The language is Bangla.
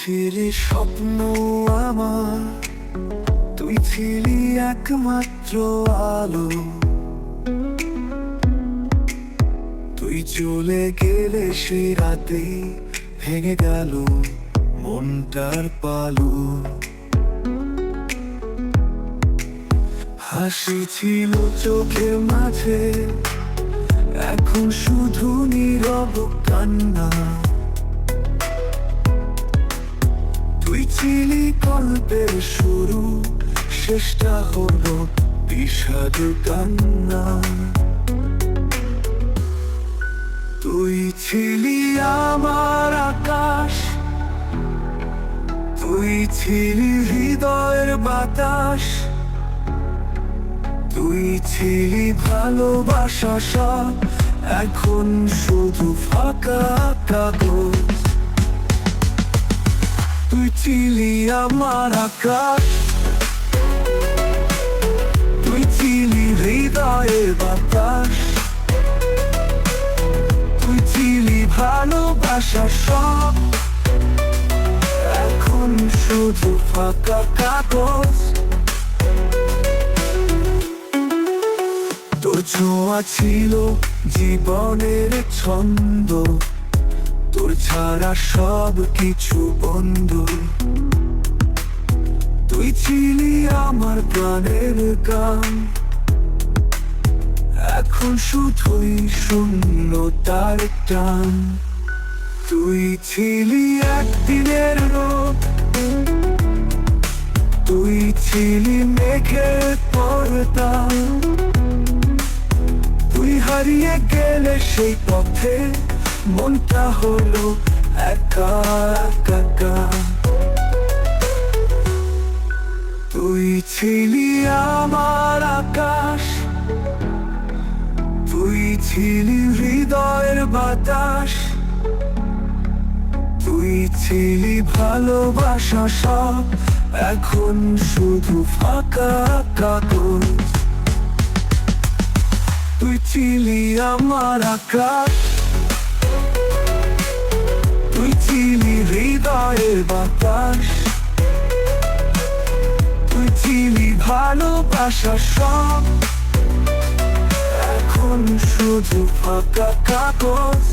ছিলি স্বপ্ন আমার, তুই ছিলি একমাত্র আলো। তুই চলে গেলে সেই রাতে ভেঙে গেল মনটার পালু। হাসি ছিল চোখের মাঝে, এখন শুধু নীরব কান্না। তুই ছিলি গল্পের শুরু, শেষটা হলো বিষাদ কান্না। তুই ছিলি আমার আকাশ, তুই ছিলি হৃদয়ের বাতাস, তুই ছিলি ভালোবাসা সব, এখন শুধু ফাঁকা কাগজ। তুই ছিলি আমার আকাশ, তুই ছিলি হৃদয়ের বাতাস, তুই ছিলি ভালোবাসা সব, এখন শুধু ফাঁকা কাগজ। তোর ছোঁয়া ছিল জীবনের ছন্দ, তোর ছাড়া সব কিছু বন্ধ। তুই ছিলি আমার প্রাণের গান, এখন শুধুই শূন্যতার টান। তুই ছিলি একদিনের রোদ, তুই ছিলি মেঘের পর্দা। তুই হারিয়ে গেলে সেই পথে, মনটা হলো একা একা। তুই ছিলি আমার আকাশ, তুই ছিলি হৃদয়ের বাতাস, তুই ছিলি ভালোবাসা সব, এখন শুধু ফাঁকা কাগজ। তুই ছিলি আমার আকাশ, তুই ছিলি হৃদয়ের বাতাস, তুই ছিলি ভালোবাসা সব, এখন শুধু ফাঁকা কাগজ।